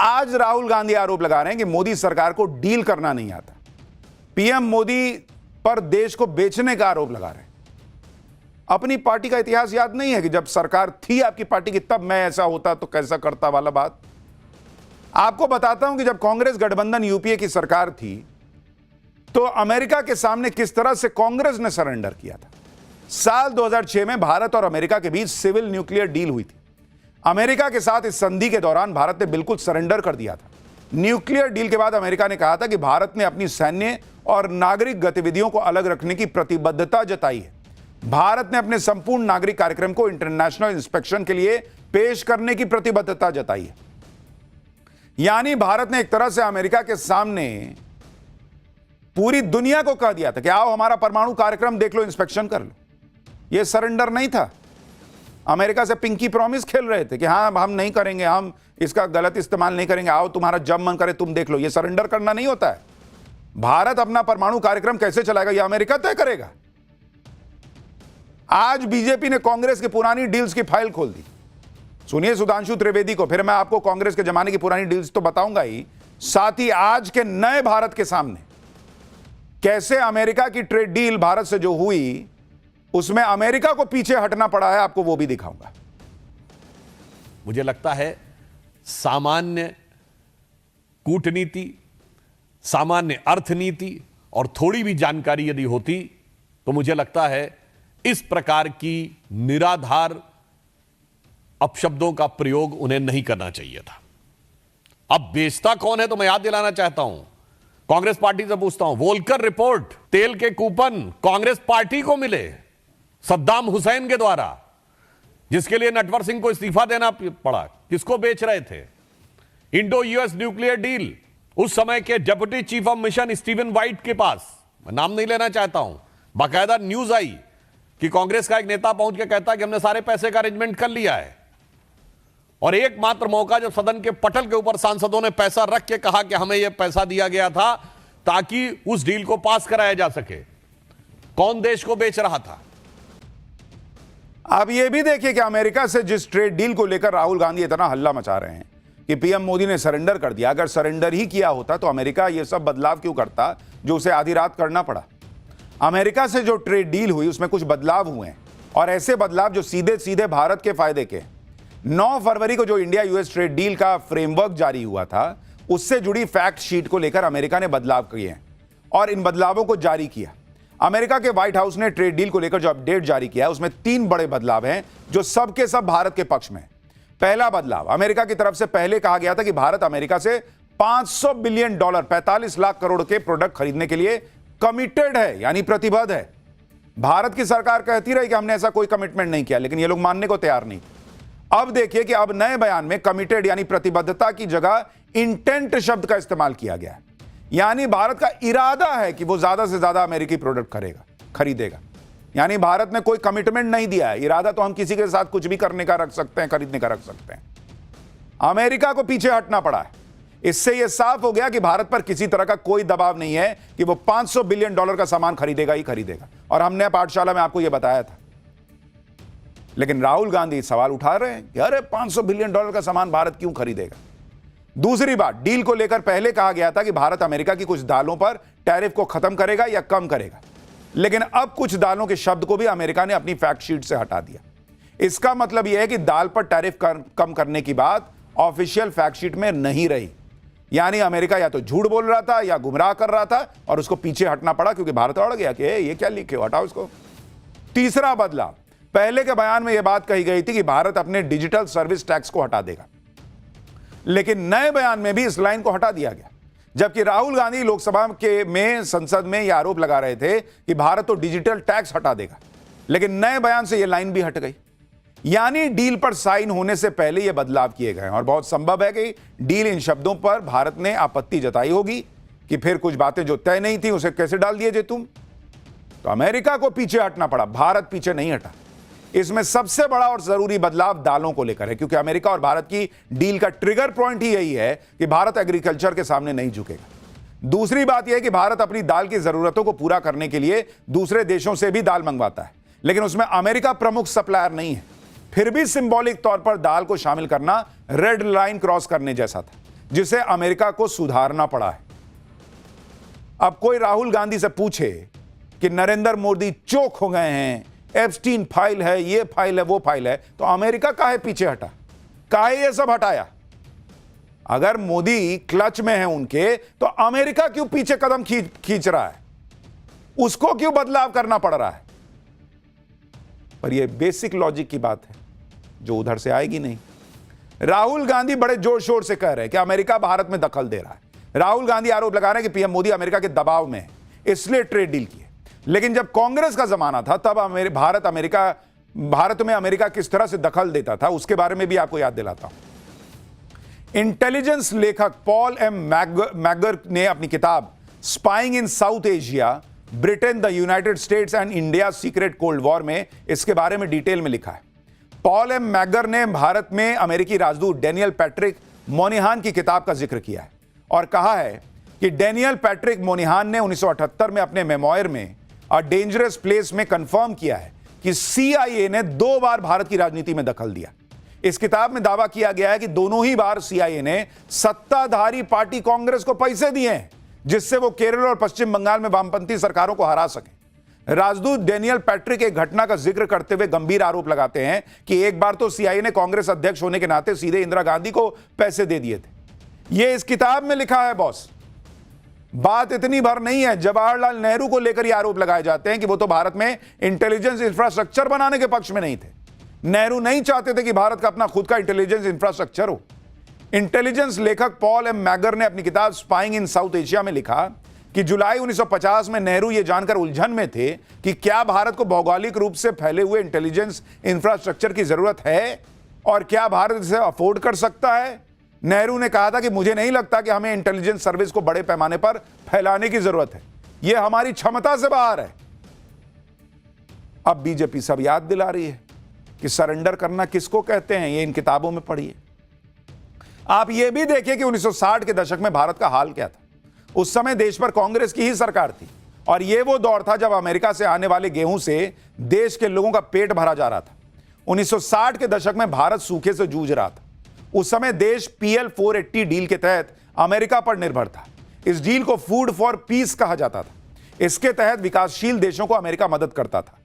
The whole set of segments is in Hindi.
आज राहुल गांधी आरोप लगा रहे हैं कि मोदी सरकार को डील करना नहीं आता। पीएम मोदी पर देश को बेचने का आरोप लगा रहे हैं। अपनी पार्टी का इतिहास याद नहीं है कि जब सरकार थी आपकी पार्टी की तब मैं ऐसा होता तो कैसा करता वाला बात। आपको बताता हूं कि जब कांग्रेस गठबंधन यूपीए की सरकार थी तो अमेरिका के सामने किस तरह से कांग्रेस ने सरेंडर किया था। साल 2006 में भारत और अमेरिका के बीच सिविल न्यूक्लियर डील हुई थी। अमेरिका के साथ इस संधि के दौरान भारत ने बिल्कुल सरेंडर कर दिया था। न्यूक्लियर डील के बाद अमेरिका ने कहा था कि भारत ने अपनी सैन्य और नागरिक गतिविधियों को अलग रखने की प्रतिबद्धता जताई है। भारत ने अपने संपूर्ण नागरिक कार्यक्रम को इंटरनेशनल इंस्पेक्शन के लिए पेश करने की प्रतिबद्धता जताई है। यानी भारत ने एक तरह से अमेरिका के सामने पूरी दुनिया को कह दिया था कि आओ हमारा परमाणु कार्यक्रम देख लो, इंस्पेक्शन कर लो। यह सरेंडर नहीं था। अमेरिका से पिंकी प्रॉमिस खेल रहे थे कि हाँ हम नहीं करेंगे, हम इसका गलत इस्तेमाल नहीं करेंगे, आओ तुम्हारा जब मन करे तुम देख लो। यह सरेंडर करना नहीं होता है। भारत अपना परमाणु कार्यक्रम कैसे चलाएगा यह अमेरिका तय करेगा। आज बीजेपी ने कांग्रेस की पुरानी डील्स की फाइल खोल दी। सुनिए सुधांशु त्रिवेदी को, फिर मैं आपको कांग्रेस के जमाने की पुरानी डील्स तो बताऊंगा ही, साथ ही आज के नए भारत के सामने कैसे अमेरिका की ट्रेड डील भारत से जो हुई उसमें अमेरिका को पीछे हटना पड़ा है, आपको वो भी दिखाऊंगा। मुझे लगता है सामान्य कूटनीति, सामान्य अर्थनीति और थोड़ी भी जानकारी यदि होती तो मुझे लगता है इस प्रकार की निराधार अपशब्दों का प्रयोग उन्हें नहीं करना चाहिए था। अब बेचता कौन है तो मैं याद दिलाना चाहता हूं, कांग्रेस पार्टी से पूछता हूं, वोल्कर रिपोर्ट, तेल के कूपन कांग्रेस पार्टी को मिले सद्दाम हुसैन के द्वारा, जिसके लिए नटवर सिंह को इस्तीफा देना पड़ा। किसको बेच रहे थे? इंडो यूएस न्यूक्लियर डील उस समय के deputy chief of mission Steven white के पास, मैं नाम नहीं लेना चाहता हूं, बाकायदा न्यूज आई कि कांग्रेस का एक नेता पहुंच के कहता कि हमने सारे पैसे का अरेंजमेंट कर लिया है। और एकमात्र मौका जब सदन के पटल के ऊपर सांसदों ने पैसा रख के कहा कि हमें यह पैसा दिया गया था ताकि उस डील को पास कराया जा सके। कौन देश को बेच रहा था? आप यह भी देखिए कि अमेरिका से जिस ट्रेड डील को लेकर राहुल गांधी इतना हल्ला मचा रहे हैं कि पीएम मोदी ने सरेंडर कर दिया, अगर सरेंडर ही किया होता तो अमेरिका यह सब बदलाव क्यों करता जो उसे आधी रात करना पड़ा। अमेरिका से जो ट्रेड डील हुई उसमें कुछ बदलाव हुए हैं और ऐसे बदलाव जो सीधे सीधे भारत के फायदे के। 9 फरवरी को जो इंडिया यूएस ट्रेड डील का फ्रेमवर्क जारी हुआ था उससे जुड़ी फैक्ट शीट को लेकर अमेरिका ने बदलाव किए हैं और इन बदलावों को जारी किया। अमेरिका के व्हाइट हाउस ने ट्रेड डील को लेकर जो अपडेट जारी किया उसमें 3 बड़े बदलाव हैं जो सबके सब भारत के पक्ष में। पहला बदलाव, अमेरिका की तरफ से पहले कहा गया था कि भारत अमेरिका से $500 बिलियन 45 लाख करोड़ के प्रोडक्ट खरीदने के लिए कमिटेड है, यानी प्रतिबद्ध है। भारत की सरकार कहती रही कि हमने ऐसा कोई कमिटमेंट नहीं किया, लेकिन ये लोग मानने को तैयार नहीं। अब देखिए कि अब नए बयान में कमिटेड यानी प्रतिबद्धता की जगह इंटेंट शब्द का इस्तेमाल किया गया है। यानी भारत का इरादा है कि वो ज्यादा से ज्यादा अमेरिकी प्रोडक्ट खरीदेगा। यानी भारत ने कोई कमिटमेंट नहीं दिया है। इरादा तो हम किसी के साथ कुछ भी करने का रख सकते हैं, खरीदने का रख सकते हैं। अमेरिका को पीछे हटना पड़ा है। इससे यह साफ हो गया कि भारत पर किसी तरह का कोई दबाव नहीं है कि वो $500 बिलियन का सामान खरीदेगा ही खरीदेगा। और हमने पाठशाला में आपको यह बताया था। लेकिन राहुल गांधी सवाल उठा रहे हैं कि अरे $500 बिलियन का सामान भारत क्यों खरीदेगा। दूसरी बात, डील को लेकर पहले कहा गया था कि भारत अमेरिका की कुछ दालों पर टैरिफ को खत्म करेगा या कम करेगा, लेकिन अब कुछ दालों के शब्द को भी अमेरिका ने अपनी फैक्ट शीट से हटा दिया। इसका मतलब यह है कि दाल पर टैरिफ कम करने की बात ऑफिशियल फैक्ट शीट में नहीं रही। यानी अमेरिका या तो झूठ बोल रहा था या गुमराह कर रहा था और उसको पीछे हटना पड़ा क्योंकि भारत अड़ गया कि ये क्या लिखे हो, हटाओ इसको। तीसरा बदलाव, पहले के बयान में यह बात कही गई थी कि भारत अपने डिजिटल सर्विस टैक्स को हटा देगा, लेकिन नए बयान में भी इस लाइन को हटा दिया गया। जबकि राहुल गांधी लोकसभा में संसद में यह आरोप लगा रहे थे कि भारत तो डिजिटल टैक्स हटा देगा, लेकिन नए बयान से यह लाइन भी हट गई। यानी डील पर साइन होने से पहले यह बदलाव किए गए और बहुत संभव है कि डील इन शब्दों पर भारत ने आपत्ति जताई होगी कि फिर कुछ बातें जो तय नहीं थी उसे कैसे डाल दिए जे तुम। तो अमेरिका को पीछे हटना पड़ा, भारत पीछे नहीं हटा। इसमें सबसे बड़ा और जरूरी बदलाव दालों को लेकर है, क्योंकि अमेरिका और भारत की डील का ट्रिगर पॉइंट ही यही है कि भारत एग्रीकल्चर के सामने नहीं झुकेगा। दूसरी बात यह है कि भारत अपनी दाल की जरूरतों को पूरा करने के लिए दूसरे देशों से भी दाल मंगवाता है, लेकिन उसमें अमेरिका प्रमुख सप्लायर नहीं है। फिर भी सिंबॉलिक तौर पर दाल को शामिल करना रेड लाइन क्रॉस करने जैसा था। जिसे अमेरिका को सुधारना पड़ा है। अब कोई राहुल गांधी से पूछे कि नरेंद्र मोदी चोक हो गए हैं, एप्स्टीन फाइल है, ये फाइल है, वो फाइल है, तो अमेरिका काहे पीछे हटा, काहे ये सब हटाया? अगर मोदी क्लच में है उनके, तो अमेरिका क्यों पीछे कदम खींच रहा है? उसको क्यों बदलाव करना पड़ रहा है? पर यह बेसिक लॉजिक की बात है जो उधर से आएगी नहीं। राहुल गांधी बड़े जोर शोर से कह रहे हैं कि अमेरिका भारत में दखल दे रहा है। राहुल गांधी आरोप लगा रहे हैं कि पीएम मोदी अमेरिका के दबाव में है, इसलिए ट्रेड डील किए। लेकिन जब कांग्रेस का जमाना था, तब भारत में अमेरिका किस तरह से दखल देता था, उसके बारे में भी आपको याद दिलाता हूं। इंटेलिजेंस लेखक पॉल एम मैगर ने अपनी किताब spying in south Asia, Britain, the United states and India secret cold war में इसके बारे में डिटेल में लिखा है। पॉल एम मैगर ने भारत में अमेरिकी राजदूत डेनियल पैट्रिक मोनिहान की किताब का जिक्र किया है और कहा है कि डेनियल पैट्रिक मोनिहान ने 1978 में अपने मेमोयर में अ डेंजरस प्लेस में कंफर्म किया है कि सीआईए ने 2 बार भारत की राजनीति में दखल दिया। इस किताब में दावा किया गया है कि दोनों ही बार सीआईए ने सत्ताधारी पार्टी कांग्रेस को पैसे दिए हैं, जिससे वो केरल और पश्चिम बंगाल में वामपंथी सरकारों को हरा सके। राजदूत डेनियल पैट्रिक एक घटना का जिक्र करते हुए गंभीर आरोप लगाते हैं कि एक बार तो सीआईए ने कांग्रेस अध्यक्ष होने के नाते सीधे इंदिरा गांधी को पैसे दे दिए थे। यह इस किताब में लिखा है बॉस। बात इतनी भर नहीं है। जवाहरलाल नेहरू को लेकर यह आरोप लगाए जाते हैं कि वो तो भारत में इंटेलिजेंस इंफ्रास्ट्रक्चर बनाने के पक्ष में नहीं थे। नेहरू नहीं चाहते थे कि भारत का अपना खुद का इंटेलिजेंस इंफ्रास्ट्रक्चर हो। इंटेलिजेंस लेखक पॉल एम मैगर ने अपनी किताब स्पाइंग इन साउथ एशिया में लिखा कि जुलाई 1950 में नेहरू यह जानकर उलझन में थे कि क्या भारत को भौगोलिक रूप से फैले हुए इंटेलिजेंस इंफ्रास्ट्रक्चर की जरूरत है और क्या भारत इसे अफोर्ड कर सकता है। नेहरू ने कहा था कि मुझे नहीं लगता कि हमें इंटेलिजेंस सर्विस को बड़े पैमाने पर फैलाने की जरूरत है, यह हमारी क्षमता से बाहर है। अब बीजेपी सब याद दिला रही है कि सरेंडर करना किसको कहते हैं, ये इन किताबों में पढ़िए। आप यह भी देखिए कि 1960 के दशक में भारत का हाल क्या था। उस समय देश पर कांग्रेस की ही सरकार थी और यह वो दौर था जब अमेरिका से आने वाले गेहूं से देश के लोगों का पेट भरा जा रहा था। 1960 के दशक में भारत सूखे से जूझ रहा था। उस समय देश PL 480 डील के तहत अमेरिका पर निर्भर था। इस डील को फूड फॉर पीस कहा जाता था। इसके तहत विकासशील देशों को अमेरिका मदद करता था।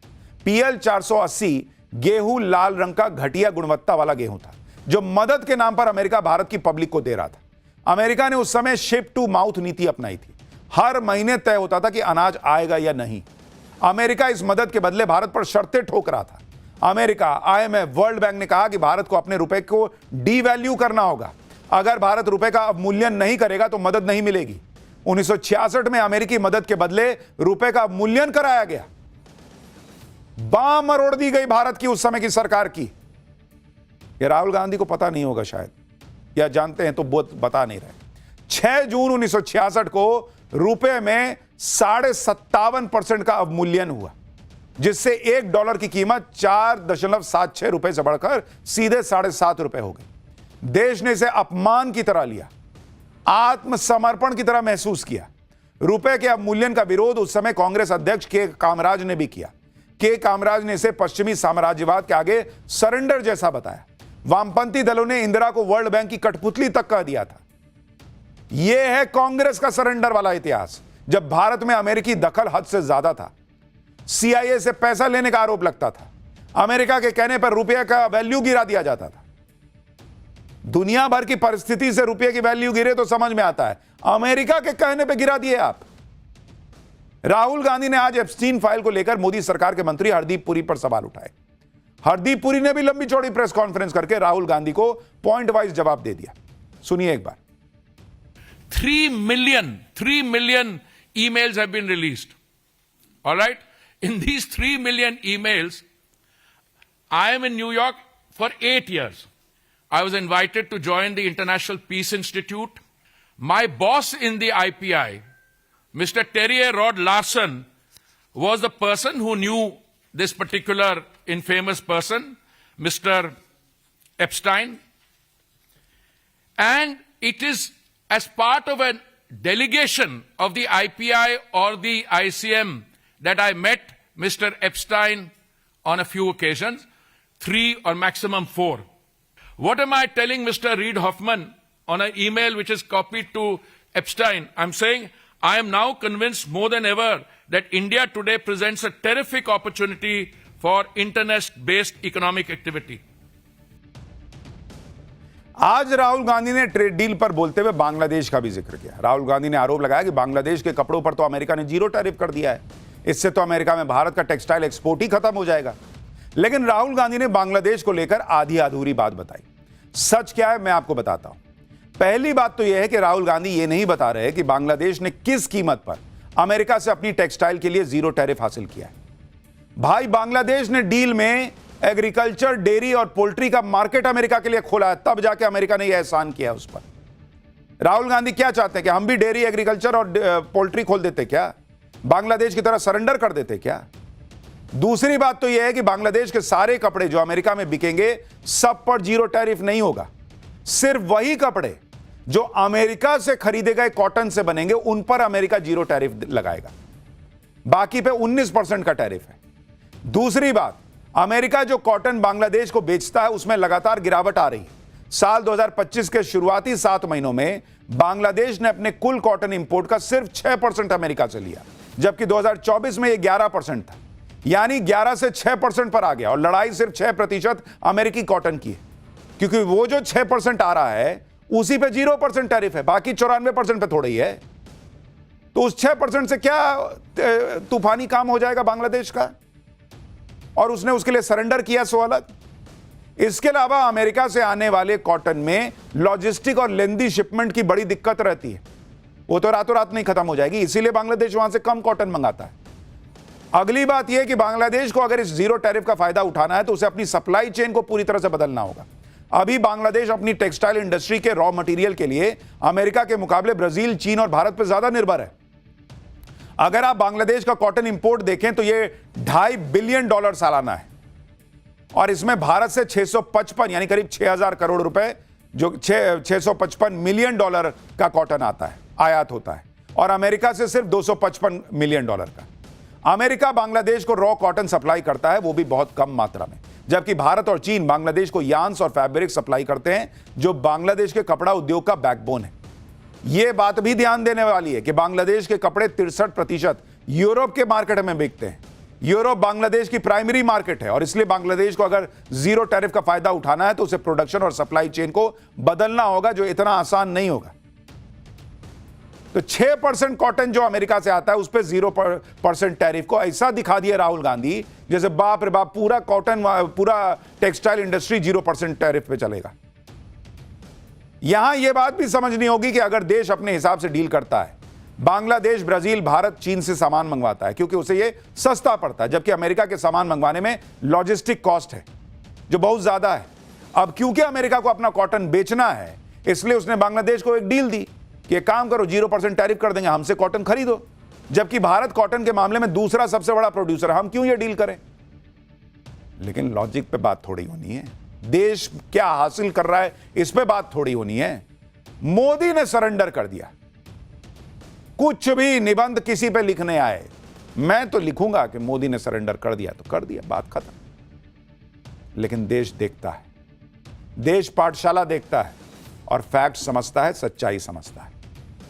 PL 480 गेहूं लाल रंग का घटिया गुणवत्ता वाला गेहूं था जो मदद के नाम पर अमेरिका भारत की पब्लिक को दे रहा था। अमेरिका ने उस समय शिप टू माउथ नीति अपनाई थी। हर महीने तय होता था कि अनाज आएगा या नहीं। अमेरिका इस मदद के बदले भारत पर शर्तें ठोक रहा था। अमेरिका, IMF, वर्ल्ड बैंक ने कहा कि भारत को अपने रुपए को डीवैल्यू करना होगा। अगर भारत रुपए का अवमूल्यन नहीं करेगा तो मदद नहीं मिलेगी। 1966 में अमेरिकी मदद के बदले रुपए का अवमूल्यन कराया गया। बांह मरोड़ दी गई भारत की उस समय की सरकार की। यह राहुल गांधी को पता नहीं होगा शायद, या जानते हैं तो बता नहीं रहे। 6 जून 1966 को रुपए में 57.5% का अवमूल्यन हुआ, जिससे $1 की कीमत 4.76 रुपए से बढ़कर सीधे 7.5 रुपए हो गई। देश ने इसे अपमान की तरह लिया, आत्मसमर्पण की तरह महसूस किया। रुपए के अवमूल्यन का विरोध उस समय कांग्रेस अध्यक्ष के कामराज ने भी किया। के कामराज ने इसे पश्चिमी साम्राज्यवाद के आगे सरेंडर जैसा बताया। वामपंथी दलों ने इंदिरा को वर्ल्ड बैंक की कठपुतली तक कह दिया था। यह है कांग्रेस का सरेंडर वाला इतिहास, जब भारत में अमेरिकी दखल हद से ज्यादा था। सीआईए से पैसा लेने का आरोप लगता था। अमेरिका के कहने पर रुपये का वैल्यू गिरा दिया जाता था। दुनिया भर की परिस्थिति से रुपये की वैल्यू गिरे तो समझ में आता है, अमेरिका के कहने पर गिरा दिए आप। राहुल गांधी ने आज एप्स्टीन फाइल को लेकर मोदी सरकार के मंत्री हरदीप पुरी पर सवाल उठाए। हरदीप पुरी ने भी लंबी चौड़ी प्रेस कॉन्फ्रेंस करके राहुल गांधी को पॉइंट वाइज जवाब दे दिया। सुनिए एक बार। 3 million emails have been released. All right? In these 3 million emails, I am in New York for 8 years. I was invited to join the International Peace Institute. My boss in the IPI, Mr. Terry Rod Larson, was the person who knew this particular infamous person, Mr. Epstein. And it is as part of a delegation of the IPI or the ICM that I met Mr. Epstein on a few occasions, 3 or maximum 4. What am I telling Mr. Reid Hoffman on an email which is copied to Epstein. I'm saying I am now convinced more than ever that India today presents a terrific opportunity for internet-based economic activity. आज राहुल गांधी ने ट्रेड डील पर बोलते हुए बांग्लादेश का भी जिक्र किया। राहुल गांधी ने आरोप लगाया कि बांग्लादेश के कपड़ों पर तो अमेरिका ने 0 टैरिफ कर दिया है, इससे तो अमेरिका में भारत का टेक्सटाइल एक्सपोर्ट ही खत्म हो जाएगा। लेकिन राहुल गांधी ने बांग्लादेश को लेकर आधी अधूरी बात बताई। सच क्या है मैं आपको बताता हूं। पहली बात तो यह है कि राहुल गांधी यह नहीं बता रहे कि बांग्लादेश ने किस कीमत पर अमेरिका से अपनी टेक्सटाइल के लिए 0 टैरिफ हासिल किया है। भाई, बांग्लादेश ने डील में एग्रीकल्चर, डेयरी और पोल्ट्री का मार्केट अमेरिका के लिए खोला है, तब जाके अमेरिका ने यह एहसान किया उस पर। राहुल गांधी क्या चाहते हैं कि हम भी डेयरी, एग्रीकल्चर और पोल्ट्री खोल देते क्या? बांग्लादेश की तरह सरेंडर कर देते क्या? दूसरी बात तो यह है कि बांग्लादेश के सारे कपड़े जो अमेरिका में बिकेंगे सब पर 0 टैरिफ नहीं होगा। सिर्फ वही कपड़े जो अमेरिका से खरीदे गए कॉटन से बनेंगे उन पर अमेरिका 0 टैरिफ लगाएगा, बाकी पे 19% का टैरिफ है। दूसरी बात, अमेरिका जो कॉटन बांग्लादेश को बेचता है उसमें लगातार गिरावट आ रही है। साल 2025 के शुरुआती 7 महीनों में बांग्लादेश ने अपने कुल कॉटन इंपोर्ट का सिर्फ 6% अमेरिका से लिया, जबकि 2024 में यह 11% था, यानी 11 से 6% पर आ गया। और लड़ाई सिर्फ 6% अमेरिकी कॉटन की है, क्योंकि वो जो 6% आ रहा है उसी पे 0% टैरिफ है, बाकी 94% पे थोड़ा ही है। तो उस 6% से क्या तूफानी काम हो जाएगा बांग्लादेश का, और उसने उसके लिए सरेंडर किया, सो अलग। इसके अलावा अमेरिका से आने वाले कॉटन में लॉजिस्टिक और लेंदी शिपमेंट की बड़ी दिक्कत रहती है, वो तो रातों रात नहीं खत्म हो जाएगी, इसीलिए बांग्लादेश वहां से कम कॉटन मंगाता है। अगली बात यह कि बांग्लादेश को अगर इस 0 टैरिफ का फायदा उठाना है तो उसे अपनी सप्लाई चेन को पूरी तरह से बदलना होगा। अभी बांग्लादेश अपनी टेक्सटाइल इंडस्ट्री के रॉ मटेरियल के लिए अमेरिका के मुकाबले ब्राजील, चीन और भारत पर ज्यादा निर्भर है। अगर आप बांग्लादेश का कॉटन इंपोर्ट देखें तो यह $2.5 बिलियन सालाना है, और इसमें भारत से 655 यानी करीब 6000 करोड़ रुपए, जो 655 मिलियन डॉलर का कॉटन आता है, आयात होता है, और अमेरिका से सिर्फ $255 मिलियन का। अमेरिका बांग्लादेश को रॉ कॉटन सप्लाई करता है, वो भी बहुत कम मात्रा में, जबकि भारत और चीन बांग्लादेश को यार्न्स और फैब्रिक सप्लाई करते हैं, जो बांग्लादेश के कपड़ा उद्योग का बैकबोन है। यह बात भी ध्यान देने वाली है कि बांग्लादेश के कपड़े 63% यूरोप के मार्केट में बिकते हैं। यूरोप बांग्लादेश की प्राइमरी मार्केट है, और इसलिए बांग्लादेश को अगर 0 टैरिफ का फायदा उठाना है तो उसे प्रोडक्शन और सप्लाई चेन को बदलना होगा, जो इतना आसान नहीं होगा। तो 6% कॉटन जो अमेरिका से आता है उस पर 0% टैरिफ को ऐसा दिखा दिया राहुल गांधी जैसे बाप रे बाप, पूरा कॉटन, पूरा टेक्सटाइल इंडस्ट्री 0% टैरिफ पे चलेगा। यहां यह बात भी समझनी होगी कि अगर देश अपने हिसाब से डील करता है, बांग्लादेश, ब्राजील, भारत, चीन से सामान मंगवाता है क्योंकि उसे यह सस्ता पड़ता है, जबकि अमेरिका के सामान मंगवाने में लॉजिस्टिक कॉस्ट है जो बहुत ज्यादा है। अब क्योंकि अमेरिका को अपना कॉटन बेचना है, इसलिए उसने बांग्लादेश को एक डील दी कि एक काम करो, 0% टैरिफ कर देंगे, हमसे कॉटन खरीदो, जबकि भारत कॉटन के मामले में दूसरा सबसे बड़ा प्रोड्यूसर है, हम क्यों ये डील करें? लेकिन लॉजिक पे बात थोड़ी होनी है, देश क्या हासिल कर रहा है इस पे बात थोड़ी होनी है। मोदी ने सरेंडर कर दिया। कुछ भी निबंध किसी पे लिखने आए, मैं तो लिखूंगा कि मोदी ने सरेंडर कर दिया तो कर दिया, बात खत्म। लेकिन देश देखता है, देश पाठशाला देखता है और फैक्ट समझता है, सच्चाई समझता है।